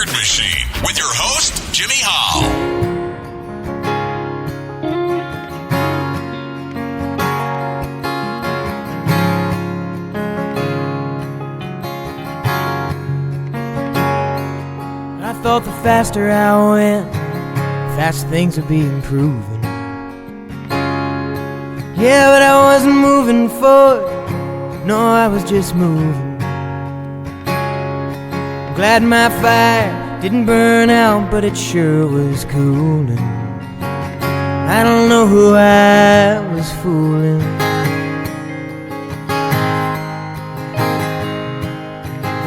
Word Machine with your host, Jimmy Hall. I thought the faster I went, the faster things would be improving. Yeah, but I wasn't moving forward, no, I was just moving. Glad my fire didn't burn out, but it sure was cooling. I don't know who I was fooling.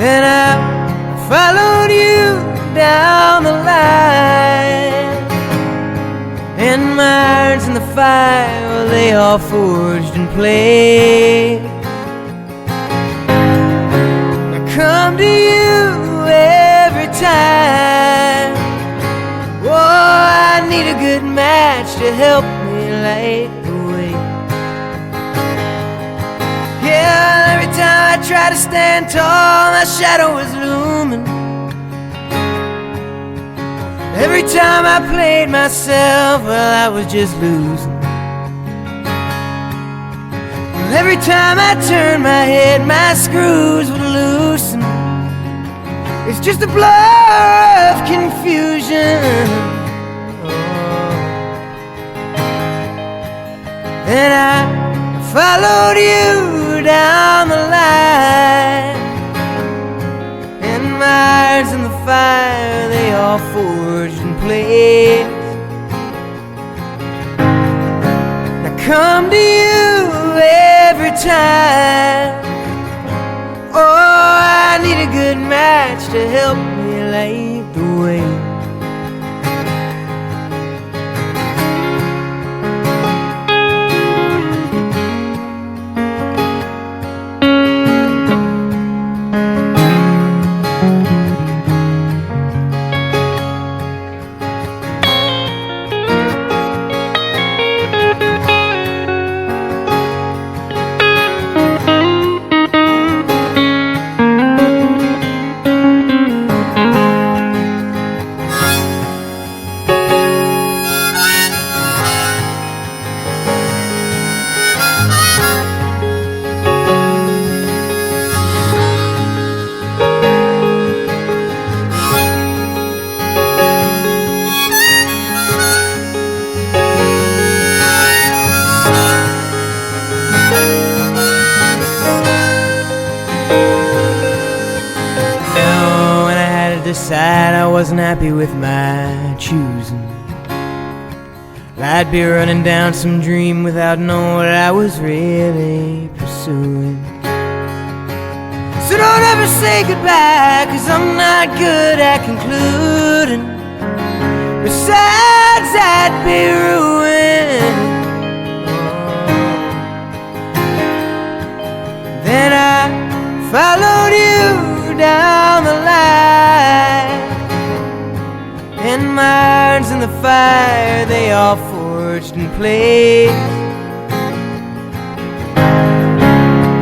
Then I followed you down the line, and my irons in the fire, well, they all forged in place. I come to you every time. Oh, I need a good match to help me light the way. Yeah, every time I try to stand tall, my shadow is looming. Every time I played myself, well, I was just losing. Well, every time I turned my head, my screws would loosen. It's just a blur of confusion. Then I followed you down the line, and my irons in the fire, they all forged in place. I come to you every time. Oh, I need a good match to help me light the way. Decide I wasn't happy with my choosing. I'd be running down some dream without knowing what I was really pursuing. So don't ever say goodbye, 'cause I'm not good at concluding. Besides, I'd be ruined. Then I followed you down the line, and my irons in the fire, they all forged in place.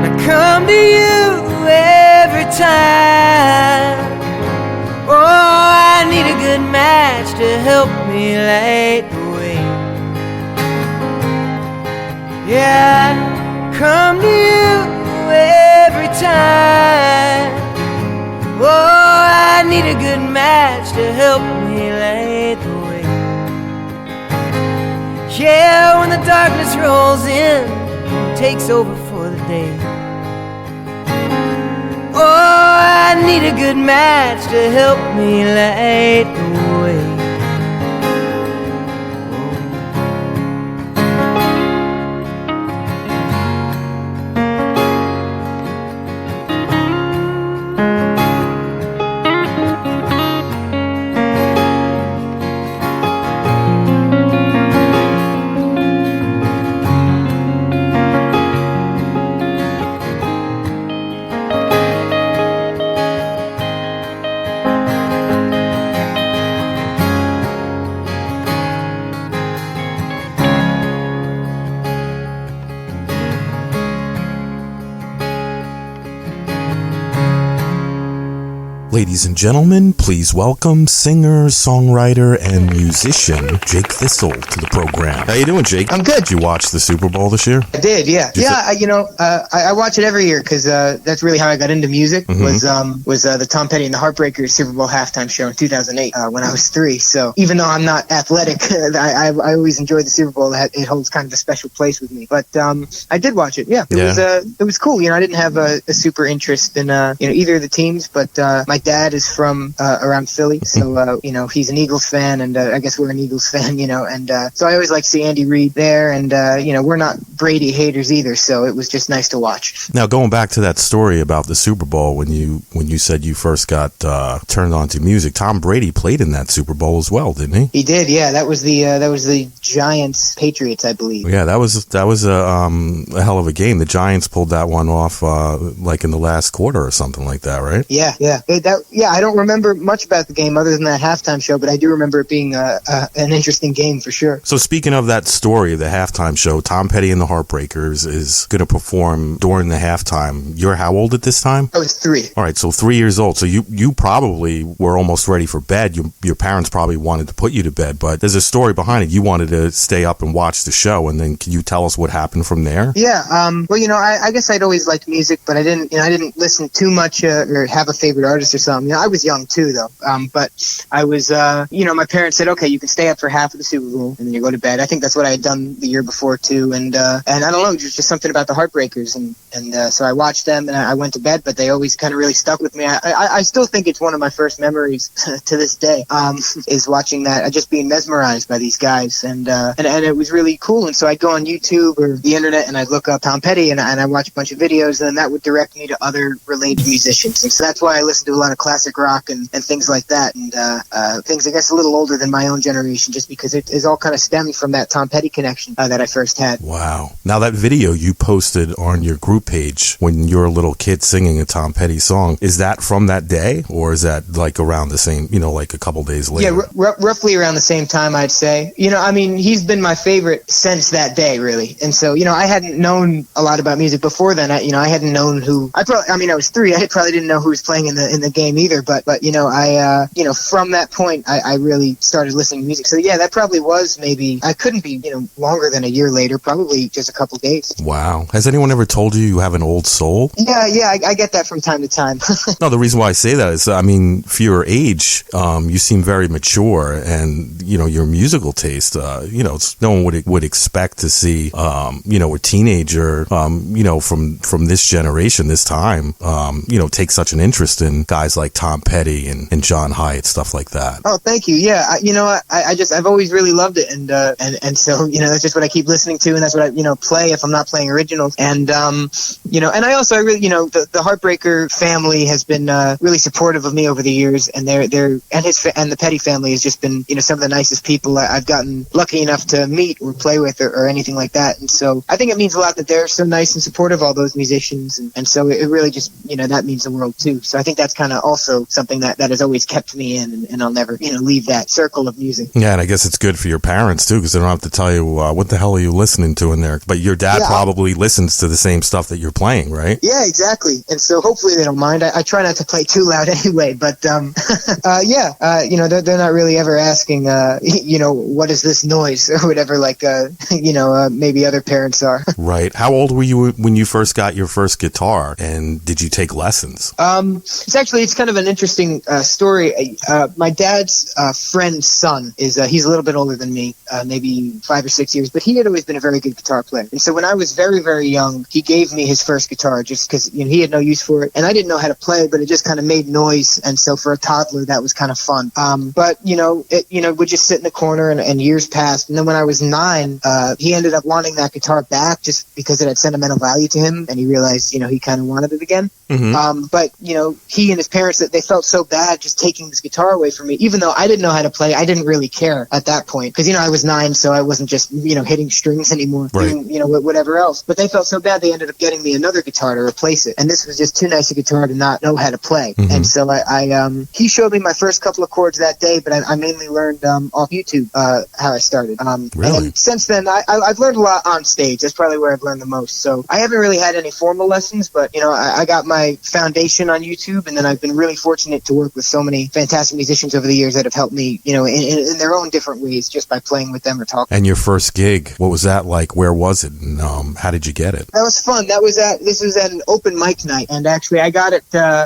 I come to you every time. Oh, I need a good match to help me light the way. Yeah, I come to you every time. Oh, I need a good match to help me light the way. Yeah, when the darkness rolls in, takes over for the day. Oh, I need a good match to help me light the way. Ladies and gentlemen, please welcome singer, songwriter, and musician Jake Thistle to the program. How you doing, Jake? I'm good. Did you watch the Super Bowl this year? I did, yeah. I watch it every year because that's really how I got into music. Was the Tom Petty and the Heartbreakers Super Bowl halftime show in 2008 when I was 3. So even though I'm not athletic, I always enjoy the Super Bowl. It holds kind of a special place with me. But I did watch it. Yeah, it was cool. I didn't have a super interest in either of the teams, but my dad is from around Philly, so he's an Eagles fan, and I guess we're an Eagles fan, and so I always like to see Andy Reid there, and we're not Brady haters either, so it was just nice to watch. Now, going back to that story about the Super Bowl, when you said you first got turned on to music, Tom Brady played in that Super Bowl as well, didn't he? He did, yeah. That was the Giants Patriots, I believe. Yeah, that was a hell of a game. The Giants pulled that one off like in the last quarter or something like that, right? Yeah. I don't remember much about the game other than that halftime show, but I do remember it being an interesting game for sure. So speaking of that story, the halftime show, Tom Petty and the Heartbreakers is going to perform during the halftime. You're how old at this time? I was 3. All right, so 3 years old. So you probably were almost ready for bed. Your parents probably wanted to put you to bed, but there's a story behind it. You wanted to stay up and watch the show, and then can you tell us what happened from there? Yeah. I guess I'd always liked music, but I didn't listen too much or have a favorite artist or something. I was young too, though. But I was, my parents said, okay, you can stay up for half of the Super Bowl and then you go to bed. I think that's what I had done the year before too. And I don't know, just something about the Heartbreakers. And so I watched them and I went to bed, but they always kind of really stuck with me. I still think it's one of my first memories to this day, is watching that, just being mesmerized by these guys. And it was really cool. And so I'd go on YouTube or the internet and I'd look up Tom Petty and I watch a bunch of videos, and then that would direct me to other related musicians. And so that's why I listen to a lot of classic rock and things like that, and things I guess a little older than my own generation, just because it is all kind of stemmed from that Tom Petty connection that I first had. Wow. Now that video you posted on your group page when you're a little kid singing a Tom Petty song, is that from that day, or is that like around the same, like a couple days later? Yeah, roughly around the same time, I'd say. He's been my favorite since that day, really. And so, I hadn't known a lot about music before then. I hadn't known who. I was 3. I probably didn't know who was playing in the game either. But from that point, I really started listening to music. So yeah, that probably was I couldn't be longer than a year later. Probably just a couple days. Wow. Has anyone ever told you have an old soul? Yeah, I get that from time to time. No, the reason why I say that is, for your age, you seem very mature, and your musical taste. No one would expect to see, a teenager, from this generation, this time, take such an interest in guys like Tom Petty and John Hyatt, stuff like that. Oh, thank you. Yeah, I've always really loved it, and so that's just what I keep listening to, and that's what I play if I'm not playing originals, and and I really the Heartbreaker family has been really supportive of me over the years, and and the Petty family has just been some of the nicest people I've gotten lucky enough to meet or play with or anything like that, and so I think it means a lot that they're so nice and supportive of all those musicians, and so it really just that means the world too. So I think that's kind of also something that has always kept me in, and I'll never leave that circle of music. Yeah, and I guess it's good for your parents too, because they don't have to tell you what the hell are you listening to in there. But your dad probably listens to the same stuff that you're playing, right? Yeah, exactly. And so hopefully they don't mind. I try not to play too loud anyway, but they're not really ever asking what is this noise or whatever, like maybe other parents are. Right. How old were you when you first got your first guitar, and did you take lessons? It's kind of an interesting story. My dad's friend's son he's a little bit older than me, maybe 5 or 6 years, but he had always been a very good guitar player. And so when I was very, very young, he gave me his first guitar just because he had no use for it, and I didn't know how to play, but it just kind of made noise. And so for a toddler, that was kind of fun. But it would just sit in the corner, and years passed. And then when I was 9, he ended up wanting that guitar back just because it had sentimental value to him, and he realized he kind of wanted it again. Mm-hmm. But he and his parents, they felt so bad just taking this guitar away from me, even though I didn't know how to play. I didn't really care at that point because I was 9, so I wasn't just hitting strings anymore, right. Doing whatever else. But they felt so bad they ended up getting me another guitar to replace it. And this was just too nice a guitar to not know how to play. And so he showed me my first couple of chords that day, but I mainly learned off YouTube how I started. Really? And since then, I've learned a lot on stage. That's probably where I've learned the most. So I haven't really had any formal lessons, but I got my foundation on YouTube, and then I've been really fortunate to work with so many fantastic musicians over the years that have helped me, in their own different ways, just by playing with them or talking. And your first gig, what was that like? Where was it? And how did you get it? That was fun. This was at an open mic night, and actually I got it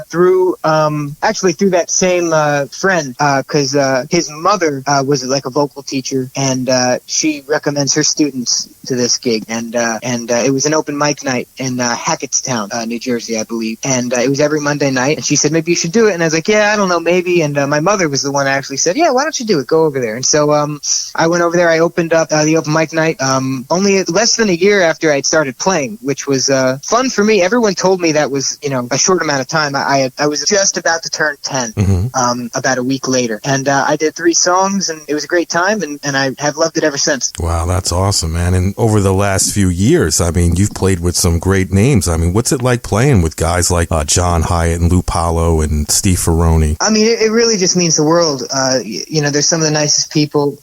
through that same friend, because his mother was like a vocal teacher, and she recommends her students to this gig, and it was an open mic night in Hackettstown, New Jersey, I believe, and it was every Monday night, and she said maybe you should do it, and I was like, yeah, I don't know, maybe, and my mother was the one that actually said, yeah, why don't you do it, go over there. And so I went over there. I opened up the open mic night only less than a year after I'd started playing, which was fun for me. Everyone told me that was a short amount of time. I was just about to turn 10 about a week later, and I did 3 songs, and it was a great time, and I have loved it ever since. Wow, that's awesome, man. And over the last few years, I mean, you've played with some great names. I mean, what's it like playing with guys like John Hyatt and Lou Pallow and Steve Ferroni? I mean, it really just means the world. There's some of the nicest people.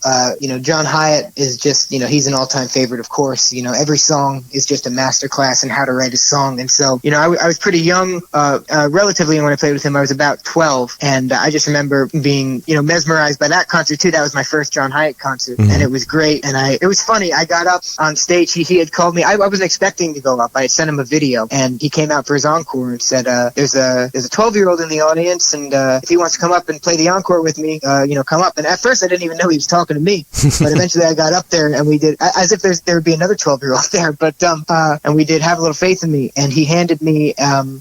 John Hyatt is just, he's an all-time favorite, of course. Every song is just a masterclass in how to write a song. And so, I was pretty young, relatively young when I played with him. I was about 12, and I just remember being, mesmerized by that concert too. That was my first John Hyatt concert, and it was great. And it was funny. I got up on stage. He had called me. I wasn't expecting to go up. I had sent him a video, and he came out for his encore and said, there's a 12-year-old in the audience, and if he wants to come up and play the encore with me, come up. And at first I didn't even know he was talking to me, but eventually I got up there, and we did, as if there would be another 12-year-old there, but and we did Have a Little Faith in Me, and he handed me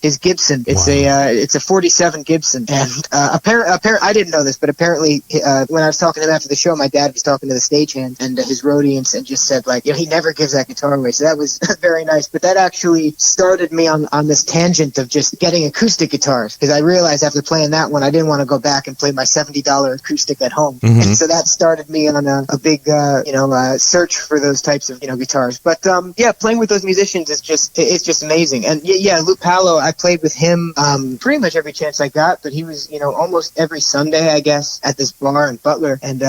his Gibson. It's a 47 Gibson, and apparently I didn't know this, but apparently when I was talking to him after the show, my dad was talking to the stagehand and his roadie, and just said, like, he never gives that guitar away. So that was very nice. But that actually started me on this tangent of just getting acoustic guitars, because I realized after playing that one, I didn't want to go back and play my $70 acoustic at home. And so that started me on a big search for those types of guitars. But playing with those musicians is just amazing. And Lou Pallow, I played with him pretty much every chance I got, but he was almost every Sunday, I guess, at this bar in Butler, and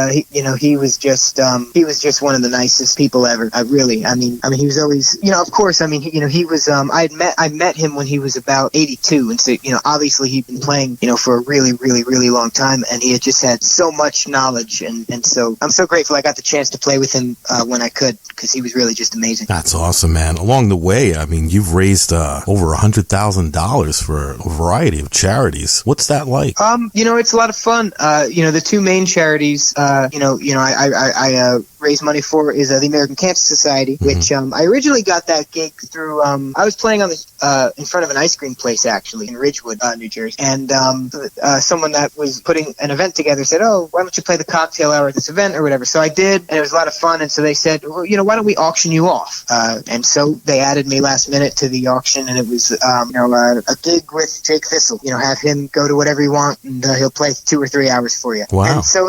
he was just one of the nicest people ever. I mean he was always, of course, I mean he was I met him when he was about 82, and so obviously he'd been playing for a really, really, really long time, and he had just had so much knowledge, and so I'm so grateful I got the chance to play with him when I could, because he was really just amazing. That's awesome, man. Along the way, I mean, you've raised over $100,000 for a variety of charities. What's that like? It's a lot of fun. The 2 main charities, I raise money for is the American Cancer Society, which I originally got that gig through. I was playing on in front of an ice cream place, actually, in Ridgewood, New Jersey, and someone that was putting an event together said, "Oh, why don't you play the cocktail hour at this event or whatever?" So I did, and it was a lot of fun. And so they said, "Well, why don't we auction you off?" And so they added me last minute to the auction, and it was a gig with Jake Thistle. Have him go to whatever you want, and he'll play 2 or 3 hours for you. Wow! And so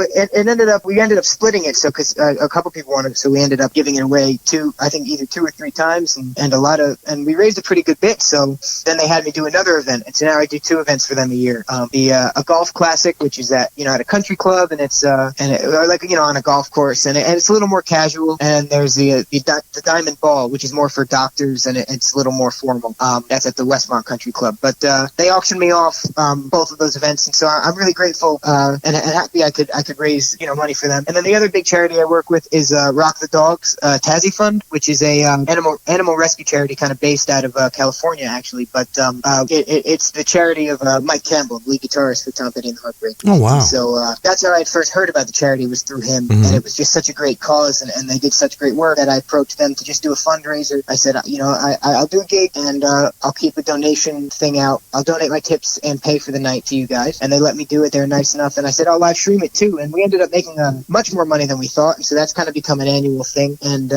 we ended up splitting it. So because a couple people wanted it, so we ended up giving it away either 2 or 3 times, and we raised a pretty good bit. So then they had me do another event, and so now I do 2 events for them a year. A golf classic, which is at a country club, and it's on a golf course, and it's a little more casual. And there's the Diamond Ball, which is more for doctors, and it's a little more formal. That's at the Westmont Country Club. But they auctioned me off both of those events, and so I'm really grateful and happy I could raise money for them. And then the other big charity I work with is Rock the Dogs Tassie Fund, which is a animal rescue charity kind of based out of California, actually. But it's the charity of Mike Campbell, the lead guitarist for Tom Petty and the Heartbreakers. Oh, wow. So that's how I had first heard about the charity, was through him. And it was just such a great cause, and they did such great work that I approached them to just do a fundraiser. I said, I'll do a gig, and I'll keep a donation thing out. I'll donate my tips and pay for the night to you guys. And they let me do it. They're nice enough. And I said, I'll live stream it too. And we ended up making much more money than we thought. And so that's kind of become an annual thing. And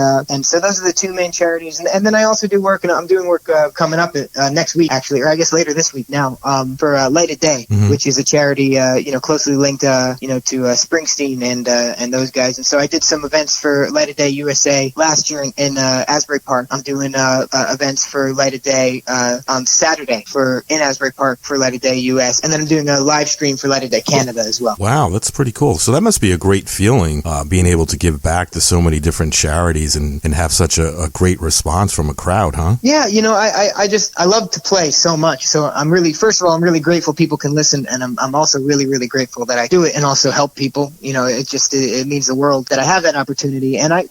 so those are the two main charities. And then I also do work, and I'm doing work coming up next week, actually, or I guess later this week now, for Light of Day, which is a charity, closely linked, to Springsteen and those guys. And so I did some events for Light of Day USA last year in Asbury Park. I'm doing events for Light of Day on Saturday in Asbury Park for Light of Day US, and then I'm doing a live stream for Light of Day Canada as well. Wow, that's pretty cool. So that must be a great feeling, being able to give back to so many different charities and have such a great response from a crowd, huh? Yeah, I love to play so much. So I'm really, first of all, I'm really grateful people can listen, and I'm also really, really grateful that I do it and also help people. It means the world that I have that opportunity. And I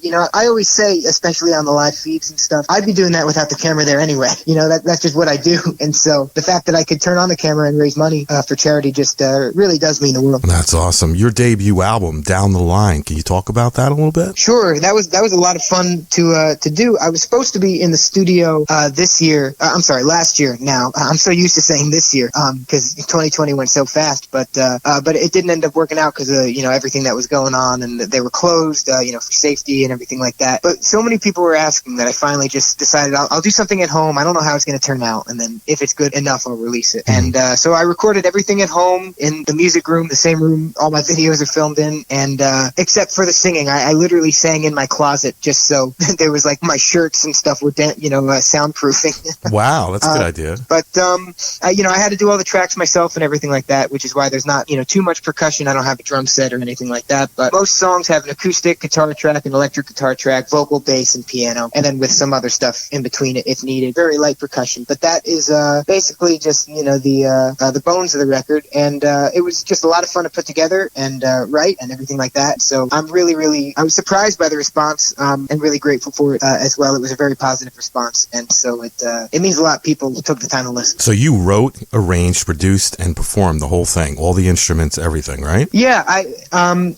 always say, especially on the live feeds and stuff, I'd be doing that without the camera there anyway. That's just what I do. And so the fact that I could turn on the camera and raise money for charity just really does mean the world. That's awesome. Your debut album, Down the Line, can you talk about that a little bit? Sure. That was a lot of fun to do. I was supposed to be in the studio last year now. I'm so used to saying this year because 2020 went so fast, but it didn't end up working out because of everything that was going on, and they were closed for safety and everything like that. But so many people were asking that I finally just decided I'll do something at home. I don't know how it's going to turn out, and then if it's good enough, I'll release it. And so I recorded everything at home in the music room, the same room all my videos are filmed in, and except for the singing, I literally sang in my closet just so there was like my shirts and stuff were soundproofing. Wow, that's a good idea. But I had to do all the tracks myself and everything like that, which is why there's not too much percussion. I don't have a drum set or anything like that, but most songs have an acoustic guitar track, an electric guitar track, vocal, bass, and piano, and then with some other stuff in between it if needed. Very light percussion, but that is basically just the bones of the record, and it was just a lot of fun to put together and write and everything like that. So I was surprised by the response and really grateful for it as well. It was a very positive response, and so it means a lot. People took the time to listen. So you wrote, arranged, produced, and performed the whole thing, all the instruments, everything, right? Yeah, I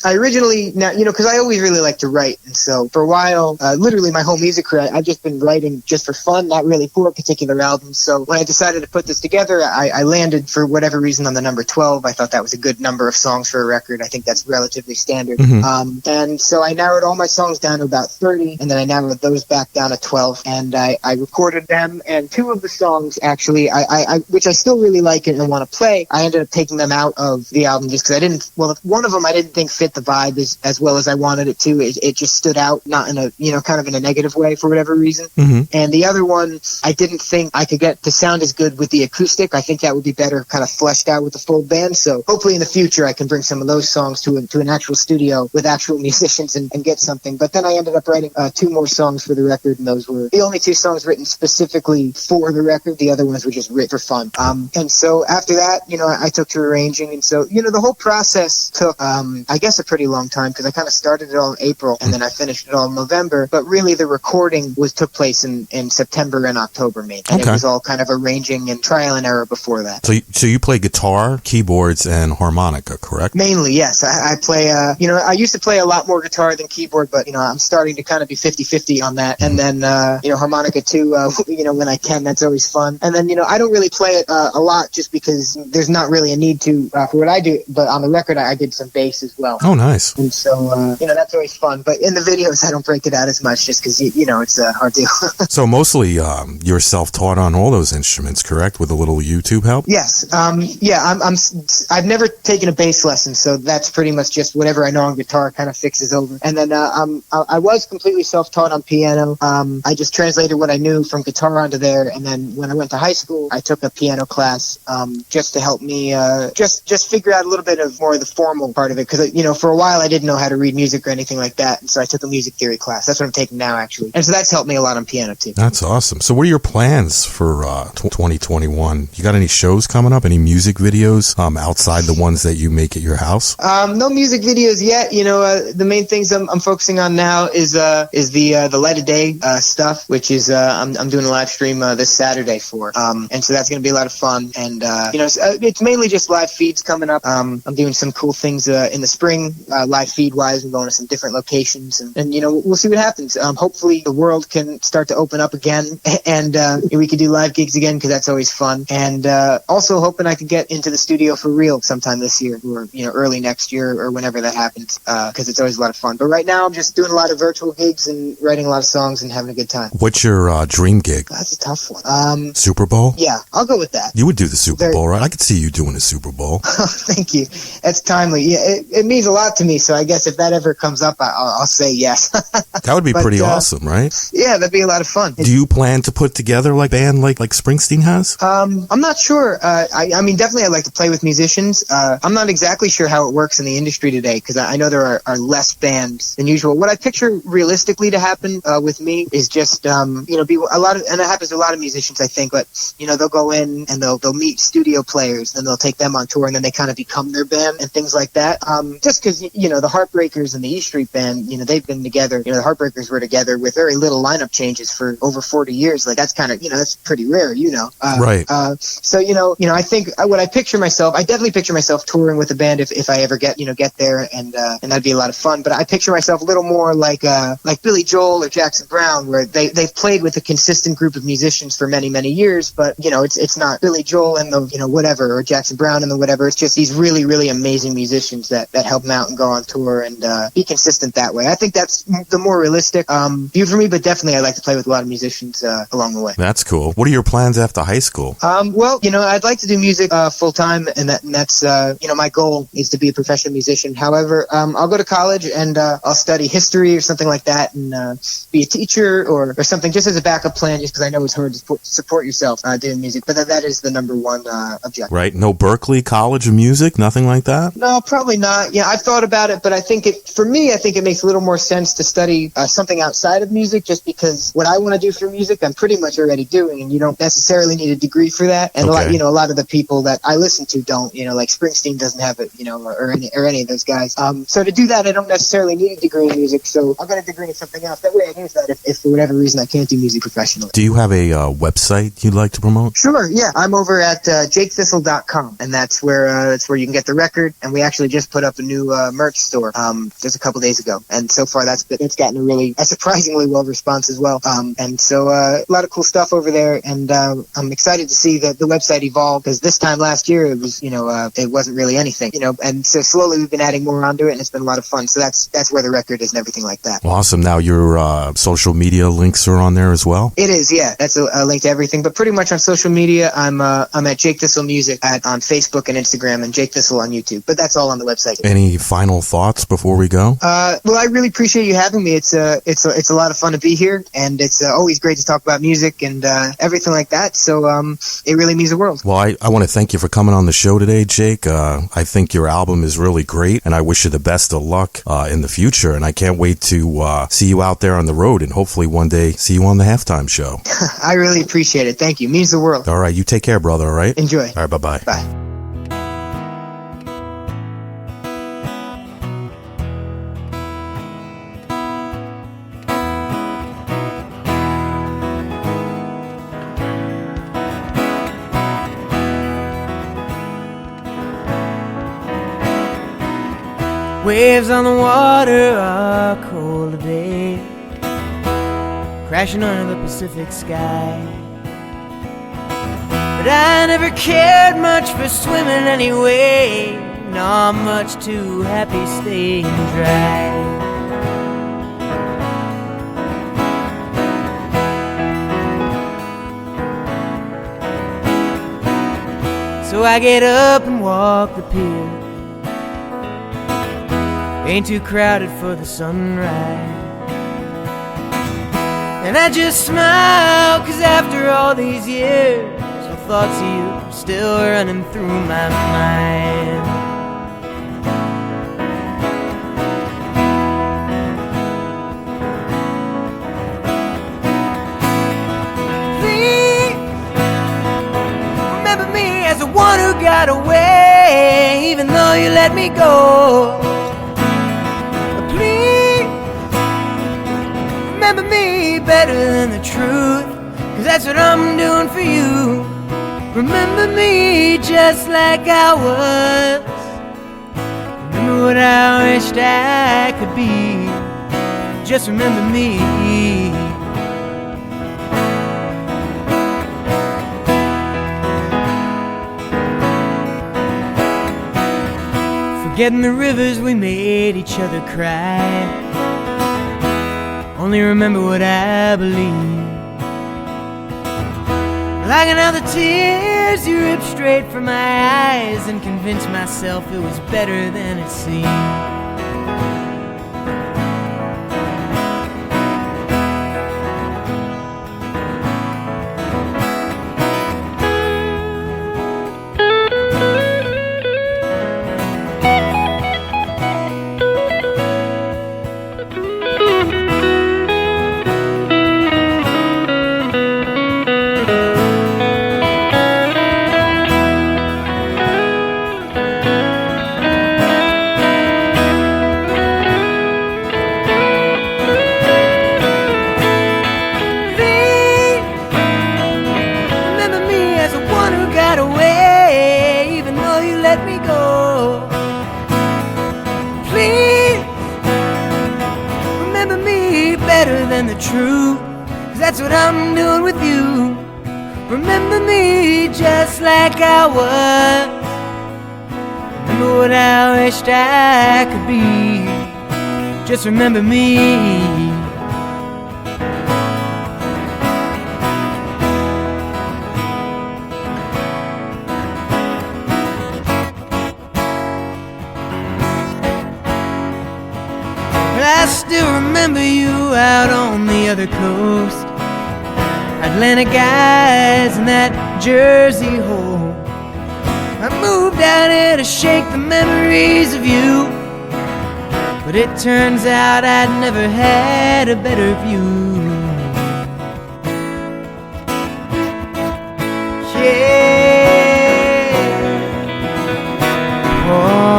originally, now because I always really like to write, and so for a while, literally my whole music career, I've just been writing just for fun, not really for a particular album. So when I decided to put this together, I landed for whatever reason on the number 12. I thought that was a good number of songs for a record. I think that's relatively standard. And so I narrowed all my songs down to about 30, and then I narrowed those back down to 12, and I recorded them. And two of the songs, actually, which I still really like and want to play, I ended up taking them out of the album just because one of them I didn't think fit the vibe as well as I wanted it to. It just stood out, not in a kind of in a negative way for whatever reason. And the other one, I didn't think I could get to sound as good with the acoustic. I think that would be better kind of fleshed out with the full band. So hopefully in the future I can bring some of those songs to an actual studio with actual musicians and get something. But then I ended up writing two more songs for the record, and those were the only two songs written specifically for the record. The other ones were just written for fun. And so after that, I took to arranging, and so the whole process took I guess a pretty long time because I kind of started it all in April and then I finished it all in November. But really the recording took place in September and October mainly. And it was all kind of arranging and trial and error before that. So you play guitar, keyboards, and harmonica, correct? Mainly, yes. I play, I used to play a lot more guitar than keyboard, but, I'm starting to kind of be 50-50 on that. And then, harmonica too, when I can, that's always fun. And then, I don't really play it a lot just because there's not really a need to for what I do. But on the record, I did some bass as well. Oh, nice. And so, that's always fun. But in the videos, I don't break it out as much just because, it's a hard deal. So mostly you're self-taught on all those instruments, correct? With a little YouTube help? Yes. I've never taken a bass lesson, so that's pretty much just whatever I know on guitar kind of fixes over. And then I was completely self-taught on piano. I just translated what I knew from guitar onto there. And then when I went to high school, I took a piano class just to help me just figure out a little bit of more of the formal part of it. Because, for a while I didn't know how to read music or anything like that. And so I took a music theory class. That's what I'm taking now, actually. And so that's helped me a lot on piano, too. That's awesome. So what are your plans for 2021? You got any shows coming up? Any music videos outside the ones that you make at your house? No music videos yet. The main things I'm focusing on now is the Light of Day stuff, which is I'm doing a live stream this Saturday for. And so that's going to be a lot of fun. And it's mainly just live feeds coming up. I'm doing some cool things in the spring, live feed wise. I'm going to some different locations, and we'll see what happens. Hopefully the world can start to open up again, and we could do live gigs again because that's always fun. And also hoping I could get into the studio for real sometime this year, or early next year, or whenever that happens, because it's always a lot of fun. But right now I'm just doing a lot of virtual gigs and writing a lot of songs and having a good time. What's your dream gig? That's a tough one. Super Bowl? Yeah, I'll go with that. You would do the Super Bowl, right? I could see you doing the Super Bowl. Thank you. That's timely. Yeah, it means a lot to me. So I guess if that ever comes up, I'll say yes. That would be pretty awesome, right? Yeah, that'd be a lot of fun. Do you plan to put together like a band like Springsteen has? I'm not sure. I mean, definitely I'd like to play with musicians. I'm not exactly sure how it works in the industry today because I know there are less bands than usual. What I picture realistically to happen with me is just, be a lot of, and it happens to a lot of musicians, I think, but, they'll go in and they'll meet studio players and they'll take them on tour and then they kind of become their band and things like that. Just because, the Heartbreakers and the E Street Band, they've been together, the Heartbreakers were together with very little lineup changes for over 40 years. Like that's kind of, that's pretty rare, Right. So, I think what I picture myself, I definitely picture myself touring with a band if I ever get there and that'd be a lot of fun. But I picture myself a little more like Billy Joel or Jackson Brown, where they've played with a consistent group of musicians for many, many years. But, it's not Billy Joel and the, whatever, or Jackson Brown and the whatever. It's just these really, really amazing musicians that help them out and go on tour and be consistent that way. I think that's the more realistic view for me, but definitely I like to play with a lot of musicians along the way. That's cool. What are your plans after high school? Well, I'd like to do music full time, and that's my goal is to be a professional musician. However, I'll go to college and I'll study history or something like that, and be a teacher or something, just as a backup plan, just because I know it's hard to support yourself doing music. But that is the number one objective. Right? No Berklee College of Music, nothing like that. No, probably not. Yeah, I've thought about it, but I think it makes a little more sense to study something outside of music, just because what I want to do for music, I'm pretty much already doing, and you don't necessarily need a degree for that. And a lot of the people that I listen to don't, like Springsteen doesn't have it, or any of those guys. So to do that, I don't necessarily need a degree in music. So I'll get a degree in something else. That way I can use that if for whatever reason I can't do music professionally. Do you have a website you'd like to promote? Sure. Yeah, I'm over at jakethistle.com, and that's where you can get the record. And we actually just put up a new merch store just a couple days ago, and so far that's gotten a surprisingly well response as well. And so a lot of cool stuff over there, and I'm excited to see the website evolve, because this time last year it was it wasn't really anything, and so slowly we've been adding more onto it, and it's been a lot of fun. So that's where the record is and everything like that. Awesome. Now your social media links are on there as well? It is, yeah. That's a link to everything, but pretty much on social media I'm at Jake Thistle Music on Facebook and Instagram, and Jake Thistle on YouTube, but that's all on the website. Any final thoughts before we go? Well, I really appreciate you having me. It's a lot of fun to be here, and it's always great to talk about music and everything like that. So it really means the world. Well, I want to thank you for coming on the show today, Jake. I think your album is really great, and I wish you the best of luck in the future. And I can't wait to see you out there on the road, and hopefully one day see you on the halftime show. I really appreciate it. Thank you. It means the world. All right. You take care, brother. All right. Enjoy. All right. Bye-bye. Bye. Waves on the water are cold today, crashing under the Pacific sky. But I never cared much for swimming anyway, no, I'm much too happy staying dry. So I get up and walk the pier, ain't too crowded for the sunrise. And I just smile, 'cause after all these years, the thoughts of you are still running through my mind. Please remember me as the one who got away, even though you let me go. Remember me better than the truth, 'cause that's what I'm doing for you. Remember me just like I was. Remember what I wished I could be. Just remember me. Forgetting the rivers we made each other cry. Only remember what I believe. Blocking out the tears you ripped straight from my eyes, and convinced myself it was better than it seemed. Than the truth, 'cause that's what I'm doing with you. Remember me just like I was. Remember what I wished I could be. Just remember me. I still remember you out on the other coast, Atlanta guys in that Jersey hole. I moved out here to shake the memories of you, but it turns out I'd never had a better view. Yeah. Oh.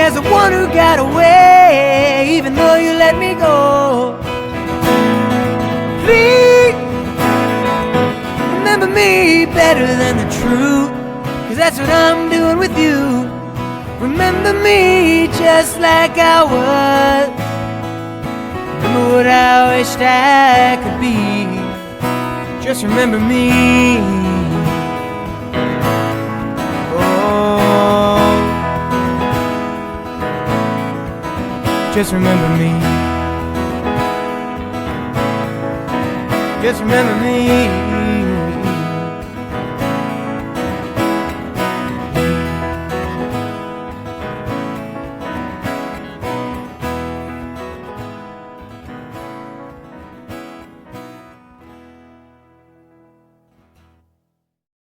As the one who got away, even though you let me go. Please remember me better than the truth, 'cause that's what I'm doing with you. Remember me just like I was. Remember what I wished I could be. Just remember me. Just remember me. Just remember me.